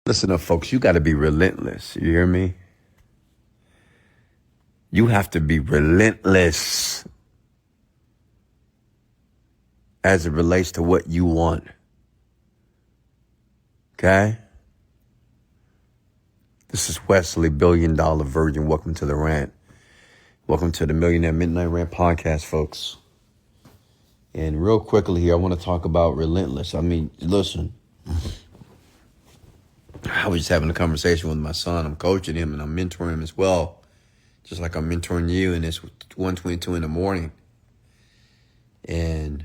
Listen up, folks. You got to be relentless. You hear me? You have to be relentless as it relates to what you want. Okay? This is Wesley, $1 billion Virgin. Welcome to the rant. Welcome to the Millionaire Midnight Rant podcast, folks. And real quickly here, I want to talk about relentless. I mean, listen. I was just having a conversation with my son. I'm coaching him and I'm mentoring him as well. Just like I'm mentoring you, and it's 1:22 in the morning. And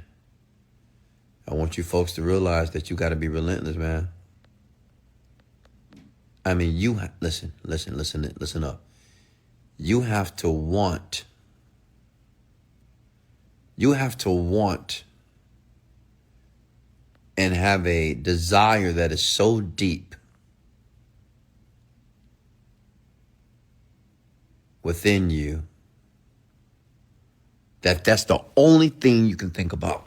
I want you folks to realize that you got to be relentless, man. I mean, listen up. You have to want and have a desire that is so deep within you that's the only thing you can think about.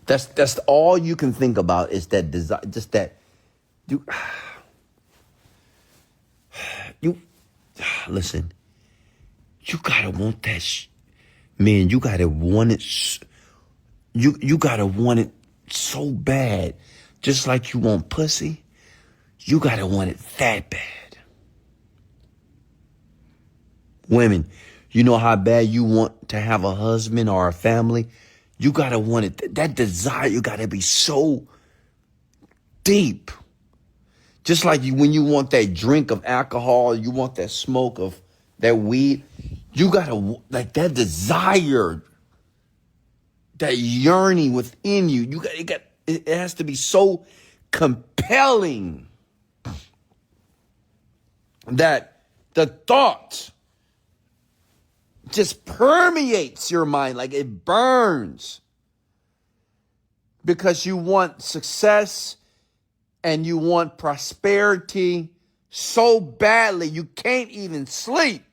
That's all you can think about is that desire, just that you listen. You gotta want that, man. You gotta want it. You gotta want it so bad, just like you want pussy. You gotta want it that bad. Women, you know how bad you want to have a husband or a family? You gotta want it. That desire, you gotta be so deep. Just like when you want that drink of alcohol, you want that smoke of that weed. You gotta, like, that desire, that yearning within you. It has to be so compelling that the thought just permeates your mind, like it burns, because you want success and you want prosperity so badly you can't even sleep.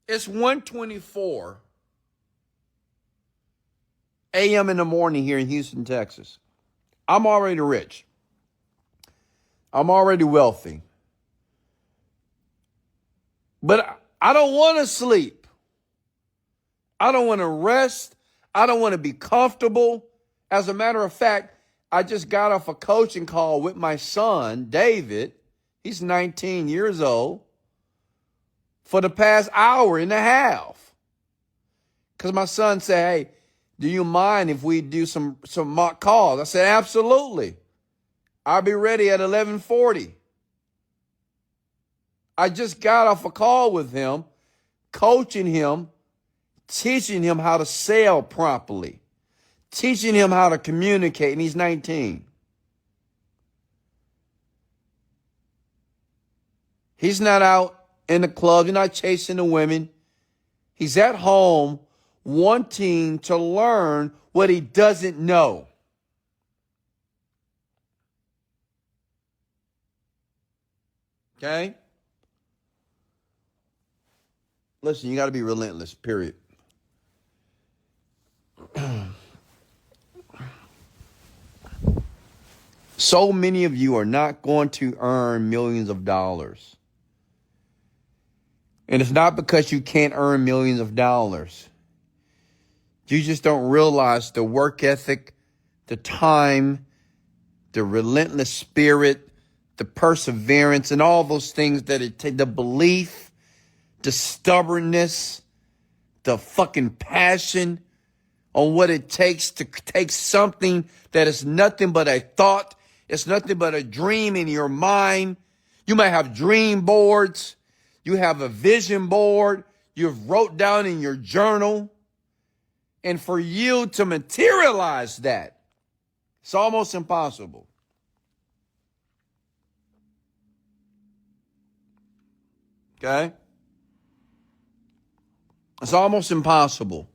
It's 1:24 a.m. in the morning here in Houston, Texas. I'm already rich. I'm already wealthy. But I don't want to sleep. I don't want to rest. I don't want to be comfortable. As a matter of fact, I just got off a coaching call with my son, David. He's 19 years old. For the past hour and a half. Because my son said, hey, do you mind if we do some mock calls? I said, absolutely. I'll be ready at 11:40. I just got off a call with him, coaching him, teaching him how to sell properly, teaching him how to communicate, and he's 19. He's not out in the club. He's not chasing the women. He's at home wanting to learn what he doesn't know. Okay? Listen, you got to be relentless, period. So many of you are not going to earn millions of dollars. And it's not because you can't earn millions of dollars. You just don't realize the work ethic, the time, the relentless spirit, the perseverance, and all those things that it takes, the belief, the stubbornness, the fucking passion on what it takes to take something that is nothing but a thought. It's nothing but a dream in your mind. You might have dream boards. You have a vision board. You've wrote down in your journal. And for you to materialize that, it's almost impossible. Okay? It's almost impossible.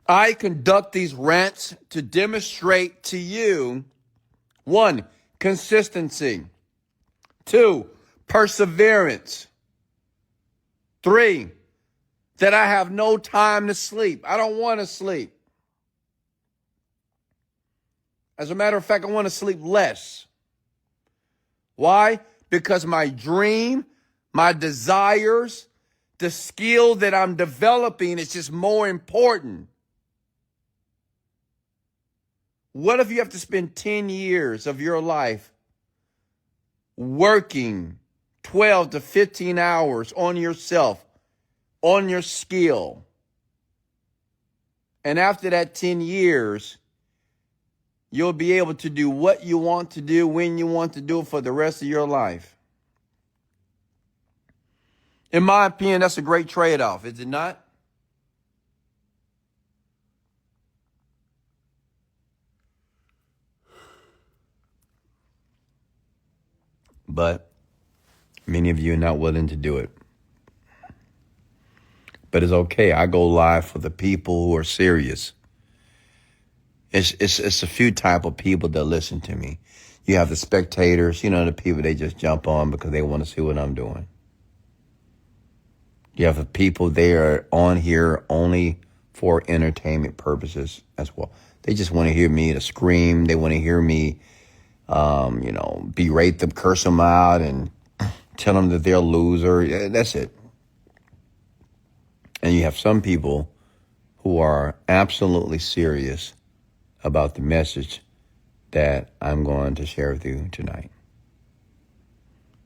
I conduct these rants to demonstrate to you, 1, consistency. 2, perseverance. 3, that I have no time to sleep. I don't want to sleep. As a matter of fact, I want to sleep less. Why? Because my dream, my desires, the skill that I'm developing is just more important. What if you have to spend 10 years of your life working 12 to 15 hours on yourself, on your skill? And after that 10 years, you'll be able to do what you want to do, when you want to do it for the rest of your life. In my opinion, that's a great trade-off, is it not? But many of you are not willing to do it. But it's okay. I go live for the people who are serious. It's a few type of people that listen to me. You have the spectators, the people they just jump on because they want to see what I'm doing. You have the people, they are on here only for entertainment purposes as well. They just want to hear me to scream. They want to hear me, berate them, curse them out, and tell them that they're a loser. Yeah, that's it. And you have some people who are absolutely serious about the message that I'm going to share with you tonight.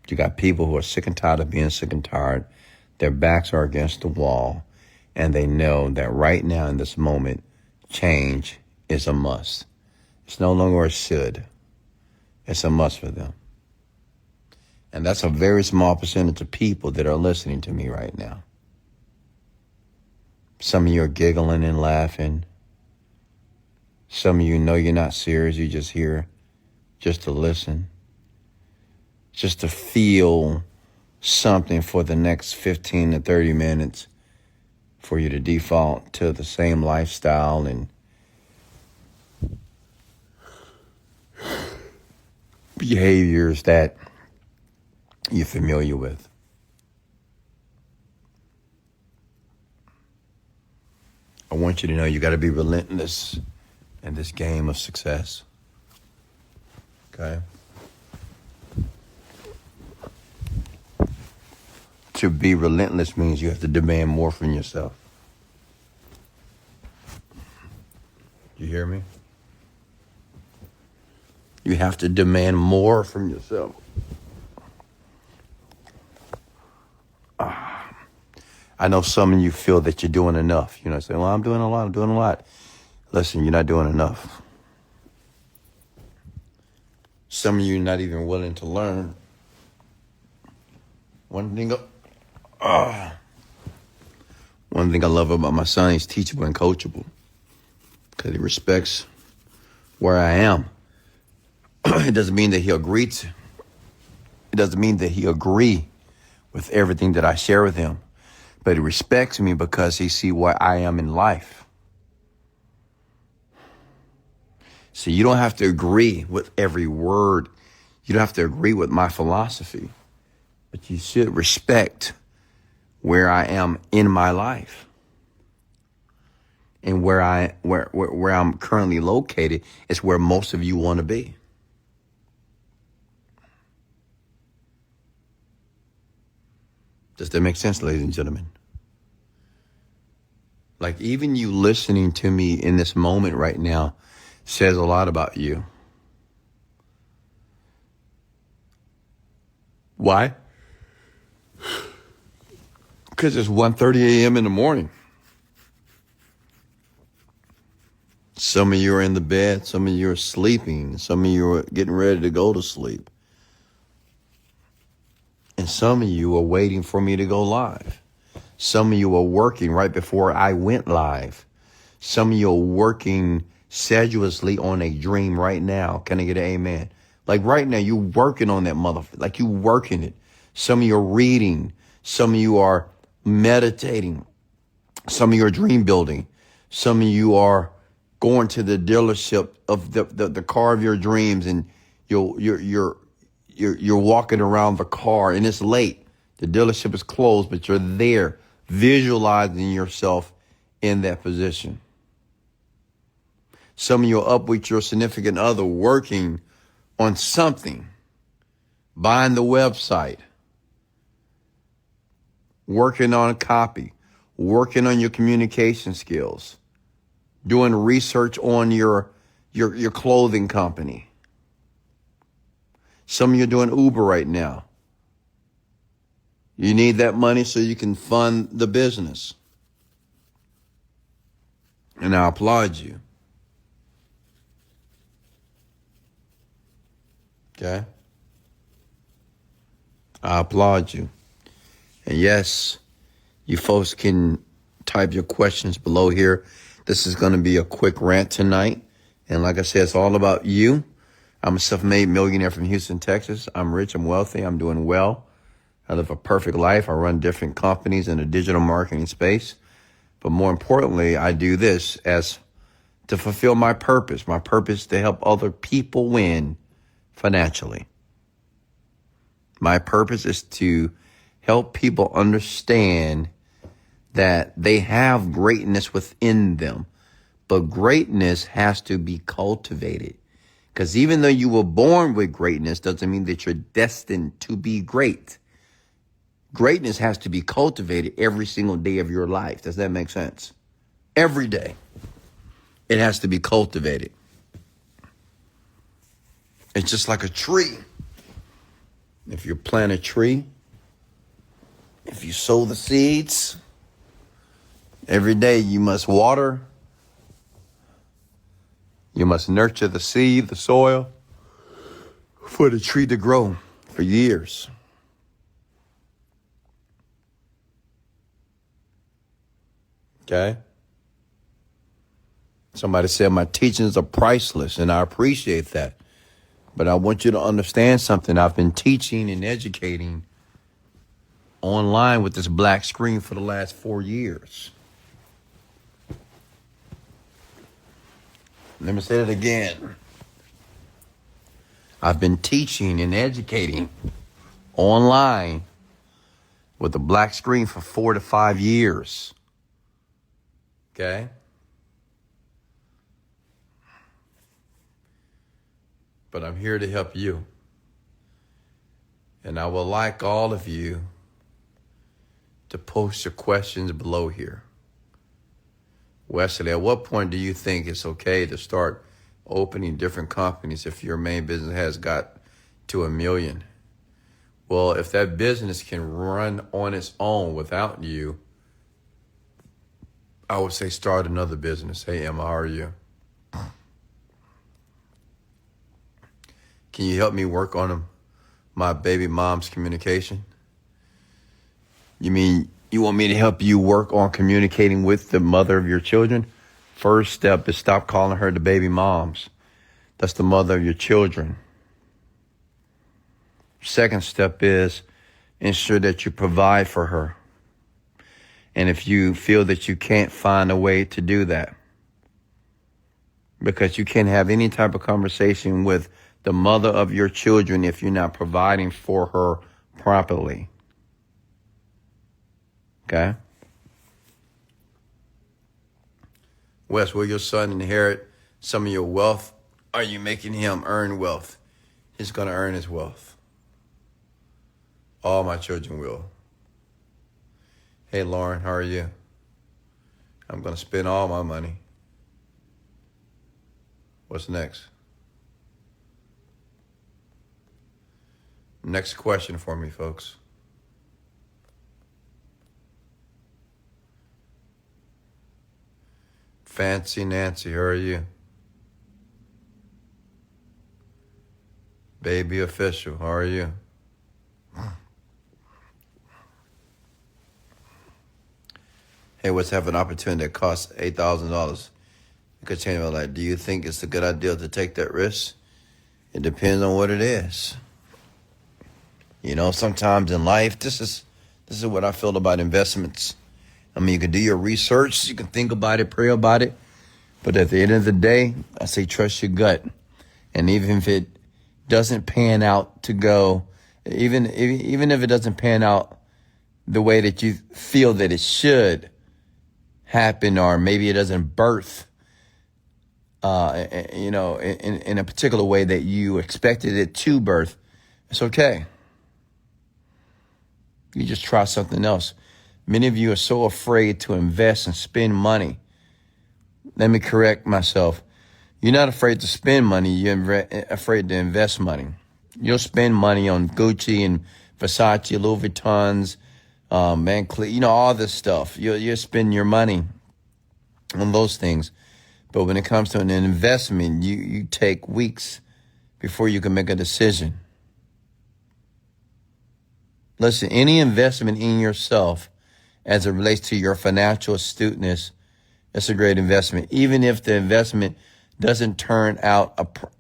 You got people who are sick and tired of being sick and tired. Their backs are against the wall, and they know that right now in this moment, change is a must. It's no longer a should. It's a must for them. And that's a very small percentage of people that are listening to me right now. Some of you are giggling and laughing. Some of you know you're not serious. You just here just to listen, just to feel something for the next 15 to 30 minutes for you to default to the same lifestyle and behaviors that you're familiar with. I want you to know you got to be relentless in this game of success. Okay? To be relentless means you have to demand more from yourself. You hear me? You have to demand more from yourself. I know some of you feel that you're doing enough. Say, well, I'm doing a lot. Listen, you're not doing enough. Some of you are not even willing to learn. One thing I love about my son, he's teachable and coachable because he respects where I am. It doesn't mean that he agrees. It doesn't mean that he agree with everything that I share with him, but he respects me because he see where I am in life. So you don't have to agree with every word. You don't have to agree with my philosophy, but you should respect where I am in my life. And where I'm currently located is where most of you want to be. Does that make sense, ladies and gentlemen? Like even you listening to me in this moment right now says a lot about you. Why? Because it's 1:30 a.m. in the morning. Some of you are in the bed. Some of you are sleeping. Some of you are getting ready to go to sleep. And some of you are waiting for me to go live. Some of you are working right before I went live. Some of you are working sedulously on a dream right now. Can I get an amen? Like right now, you working on that motherfucker. Like you working it. Some of you are reading. Some of you are meditating. Some of you are dream building. Some of you are going to the dealership of the car of your dreams, and you're walking around the car, and it's late. The dealership is closed, but you're there visualizing yourself in that position. Some of you are up with your significant other working on something, buying the website, working on copy, working on your communication skills, doing research on your clothing company. Some of you are doing Uber right now. You need that money so you can fund the business. And I applaud you. Okay? I applaud you. And yes, you folks can type your questions below here. This is going to be a quick rant tonight. And like I said, it's all about you. I'm a self-made millionaire from Houston, Texas. I'm rich, I'm wealthy, I'm doing well. I live a perfect life. I run different companies in the digital marketing space. But more importantly, I do this as to fulfill my purpose. My purpose to help other people win financially. My purpose is to help people understand that they have greatness within them. But greatness has to be cultivated. Because even though you were born with greatness, doesn't mean that you're destined to be great. Greatness has to be cultivated every single day of your life. Does that make sense? Every day. It has to be cultivated. It's just like a tree. If you plant a tree, if you sow the seeds, every day you must water. You must nurture the seed, the soil, for the tree to grow for years. Okay? Somebody said my teachings are priceless, and I appreciate that. But I want you to understand something. I've been teaching and educating online with this black screen for the last 4 years. Let me say it again. I've been teaching and educating online with a black screen for 4 to 5 years. Okay? But I'm here to help you. And I would like all of you to post your questions below here. Wesley, at what point do you think it's okay to start opening different companies if your main business has got to 1 million? Well, if that business can run on its own without you, I would say start another business. Hey, Emma, how are you? Can you help me work on my baby mom's communication? You mean you want me to help you work on communicating with the mother of your children? First step is stop calling her the baby moms. That's the mother of your children. Second step is ensure that you provide for her. And if you feel that you can't find a way to do that, because you can't have any type of conversation with the mother of your children if you're not providing for her properly. Okay? Wes, will your son inherit some of your wealth? Are you making him earn wealth? He's going to earn his wealth. All my children will. Hey, Lauren, how are you? I'm going to spend all my money. What's next? Next question for me, folks. Fancy Nancy, how are you? Baby Official, how are you? Hey, what's have an opportunity that costs $8,000? You could change my life. Do you think it's a good idea to take that risk? It depends on what it is. You know, sometimes in life, this is what I feel about investments. I mean, you can do your research, you can think about it, pray about it. But at the end of the day, I say trust your gut. And even if it doesn't pan out to go, even if it doesn't pan out the way that you feel that it should happen, or maybe it doesn't birth in a particular way that you expected it to birth, it's okay. You just try something else. Many of you are so afraid to invest and spend money. Let me correct myself. You're not afraid to spend money. You're afraid to invest money. You'll spend money on Gucci and Versace, Louis Vuittons, Van Cleef, all this stuff. You'll spend your money on those things. But when it comes to an investment, you take weeks before you can make a decision. Listen, any investment in yourself as it relates to your financial astuteness, it's a great investment. Even if the investment doesn't turn out,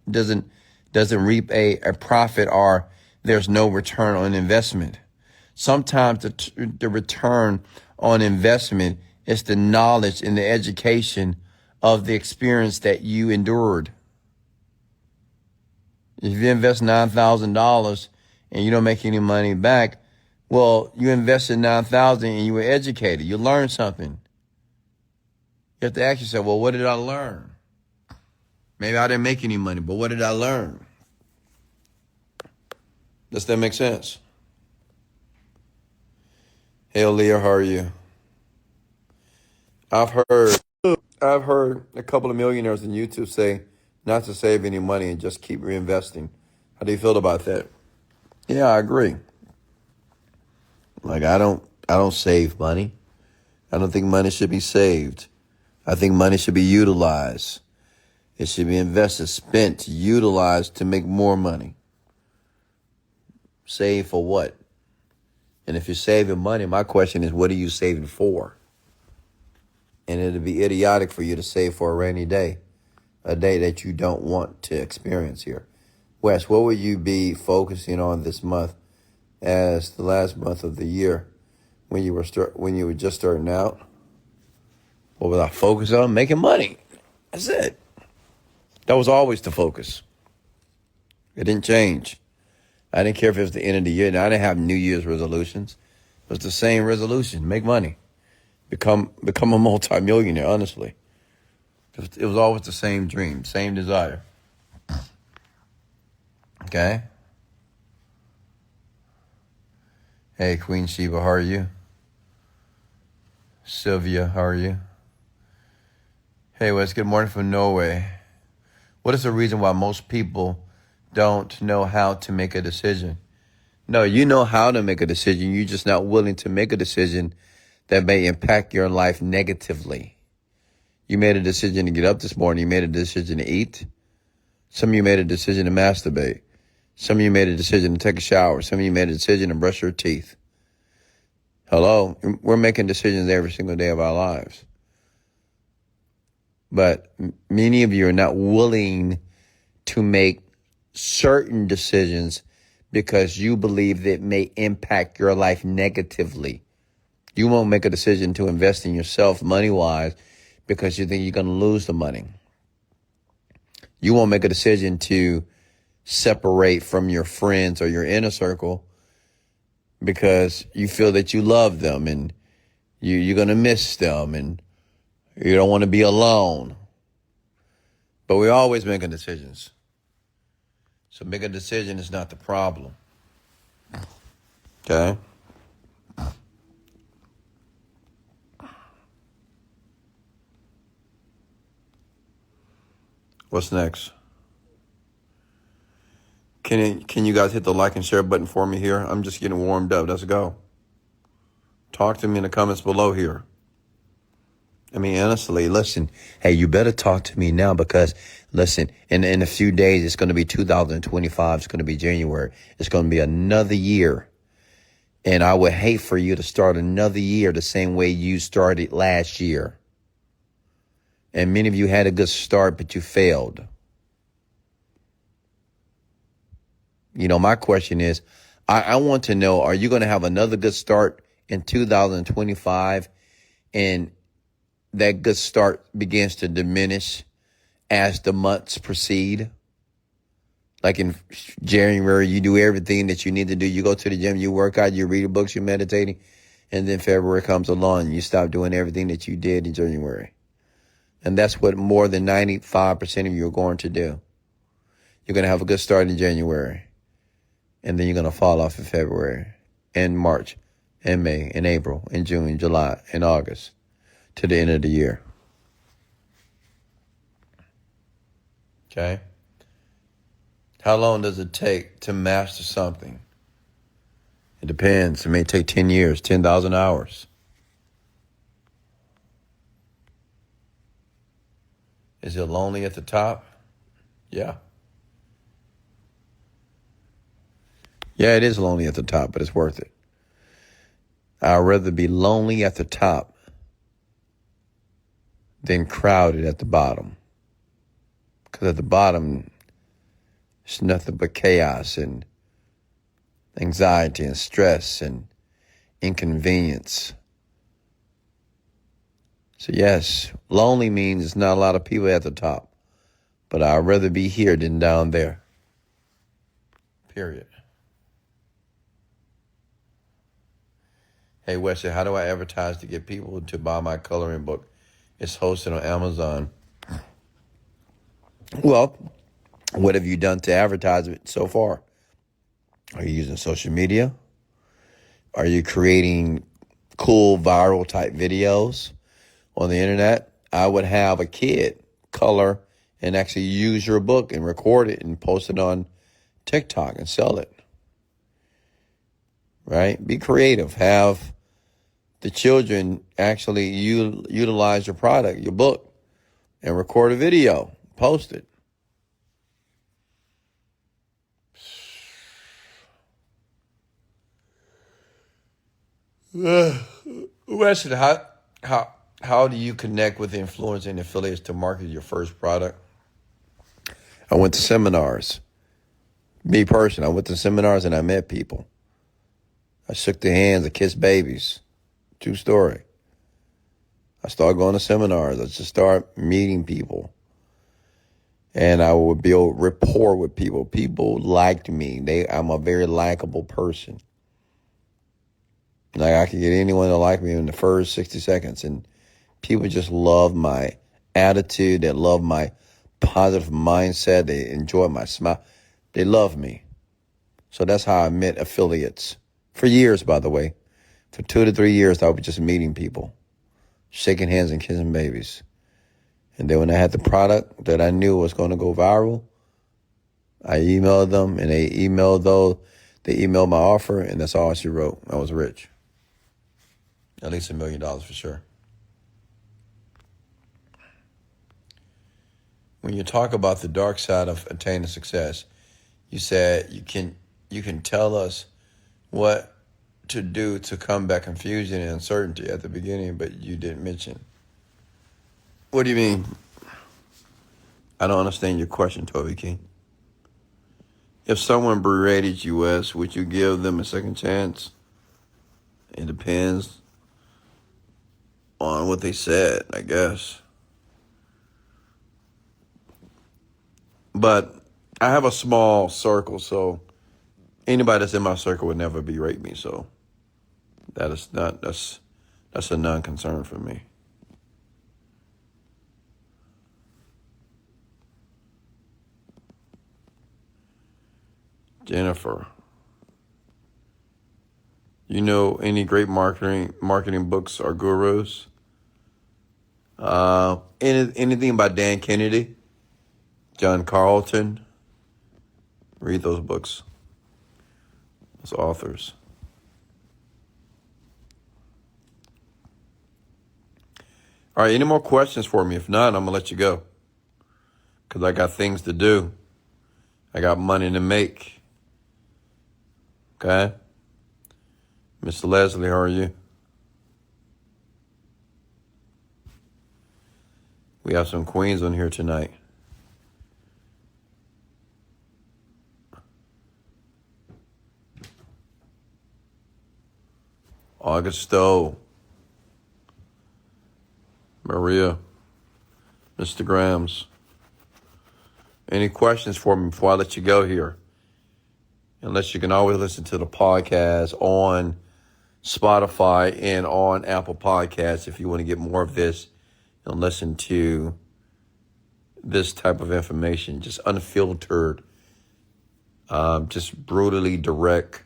doesn't reap a profit, or there's no return on investment. Sometimes the return on investment is the knowledge and the education of the experience that you endured. If you invest $9,000 and you don't make any money back, well, you invested $9,000 and you were educated. You learned something. You have to ask yourself, well, what did I learn? Maybe I didn't make any money, but what did I learn? Does that make sense? Hey, Leah, how are you? I've heard a couple of millionaires on YouTube say not to save any money and just keep reinvesting. How do you feel about that? Yeah, I agree. Like, I don't save money. I don't think money should be saved. I think money should be utilized. It should be invested, spent, utilized to make more money. Save for what? And if you're saving money, my question is, what are you saving for? And it'd be idiotic for you to save for a rainy day, a day that you don't want to experience here. Wes, what would you be focusing on this month as the last month of the year when you were just starting out? What was I focused on? Making money. That's it. That was always the focus. It didn't change. I didn't care if it was the end of the year. Now, I didn't have New Year's resolutions. It was the same resolution: make money, become a multimillionaire. Honestly, it was always the same dream, same desire. Okay. Hey, Queen Sheba, how are you? Sylvia, how are you? Hey, Wes, good morning from Norway. What is the reason why most people don't know how to make a decision? No, you know how to make a decision. You're just not willing to make a decision that may impact your life negatively. You made a decision to get up this morning. You made a decision to eat. Some of you made a decision to masturbate. Some of you made a decision to take a shower. Some of you made a decision to brush your teeth. Hello? We're making decisions every single day of our lives. But many of you are not willing to make certain decisions because you believe that it may impact your life negatively. You won't make a decision to invest in yourself money-wise because you think you're going to lose the money. You won't make a decision to separate from your friends or your inner circle because you feel that you love them and you're going to miss them and you don't want to be alone. But we're always making decisions. So making a decision is not the problem. Okay? What's next? Can you guys hit the like and share button for me here? I'm just getting warmed up. Let's go. Talk to me in the comments below here. I mean, honestly, listen, hey, you better talk to me now because, listen, in a few days, it's going to be 2025. It's going to be January. It's going to be another year. And I would hate for you to start another year the same way you started last year. And many of you had a good start, but you failed. You know, my question is, I want to know, are you going to have another good start in 2025 and that good start begins to diminish as the months proceed? Like in January, you do everything that you need to do. You go to the gym, you work out, you read books, you're meditating. And then February comes along and you stop doing everything that you did in January. And that's what more than 95% of you are going to do. You're going to have a good start in January. And then you're going to fall off in February, and March, and May, and April, and June, and July, and August, to the end of the year. Okay? How long does it take to master something? It depends. It may take 10 years, 10,000 hours. Is it lonely at the top? Yeah. Yeah, it is lonely at the top, but it's worth it. I'd rather be lonely at the top than crowded at the bottom. Because at the bottom, it's nothing but chaos and anxiety and stress and inconvenience. So yes, lonely means there's not a lot of people at the top. But I'd rather be here than down there. Period. Hey, Wesley, how do I advertise to get people to buy my coloring book? It's hosted on Amazon. Well, what have you done to advertise it so far? Are you using social media? Are you creating cool viral type videos on the internet? I would have a kid color and actually use your book and record it and post it on TikTok and sell it. Right? Be creative. Have the children actually utilize your product, your book, and record a video, post it. Wesley, how do you connect with influencers and affiliates to market your first product? I went to seminars. Me personally, I went to seminars and I met people. I shook their hands, I kissed babies. True story. I started going to seminars. I just started meeting people. And I would build rapport with people. People liked me. I'm a very likable person. Like I could get anyone to like me in the first 60 seconds. And people just love my attitude. They love my positive mindset. They enjoy my smile. They love me. So that's how I met affiliates. For years, by the way. For 2 to 3 years, I was just meeting people, shaking hands and kissing babies. And then when I had the product that I knew was going to go viral, I emailed them, and they emailed my offer, and that's all she wrote. I was rich. At least $1 million for sure. When you talk about the dark side of attaining success, you said you can tell us what to do to combat confusion and uncertainty at the beginning, but you didn't mention. What do you mean? I don't understand your question, Toby King. If someone berated you, Wes, would you give them a second chance? It depends on what they said, I guess. But I have a small circle, so anybody that's in my circle would never berate me, so that's a non-concern for me. Jennifer, you know any great marketing books or gurus? Anything by Dan Kennedy, John Carlton? Read those books. Those authors. All right, any more questions for me? If not, I'm going to let you go. Because I got things to do. I got money to make. Okay? Mr. Leslie, how are you? We have some queens on here tonight. Augusto. Maria. Mr. Grams. Any questions for me before I let you go here? Unless you can always listen to the podcast on Spotify and on Apple Podcasts if you want to get more of this and listen to this type of information, just unfiltered, just brutally direct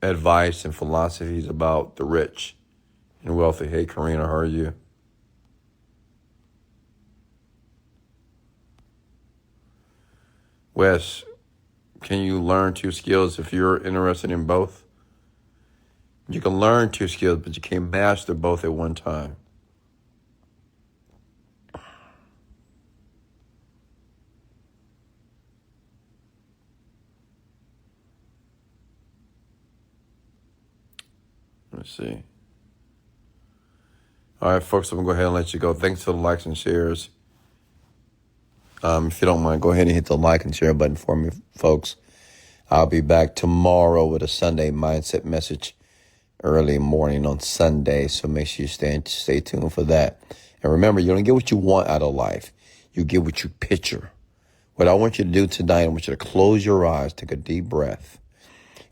advice and philosophies about the rich and wealthy. Hey, Karina, how are you? Wes, can you learn 2 skills if you're interested in both? You can learn 2 skills, but you can't master both at one time. Let's see. All right, folks, I'm going to go ahead and let you go. Thanks for the likes and shares. If you don't mind, go ahead and hit the like and share button for me, folks. I'll be back tomorrow with a Sunday mindset message early morning on Sunday. So make sure you stay tuned for that. And remember, you don't get what you want out of life. You get what you picture. What I want you to do tonight, I want you to close your eyes, take a deep breath,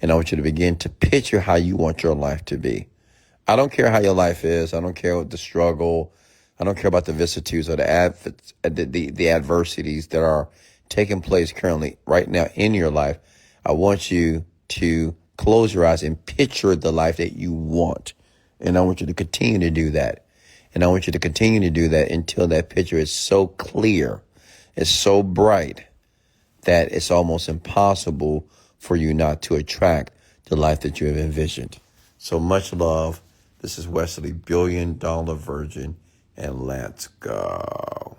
and I want you to begin to picture how you want your life to be. I don't care how your life is. I don't care what the struggle. I don't care about the vicissitudes or the adversities that are taking place currently right now in your life. I want you to close your eyes and picture the life that you want. And I want you to continue to do that. And I want you to continue to do that until that picture is so clear, it's so bright, that it's almost impossible for you not to attract the life that you have envisioned. So much love. This is Wesley, $1 Billion Virgin, and let's go.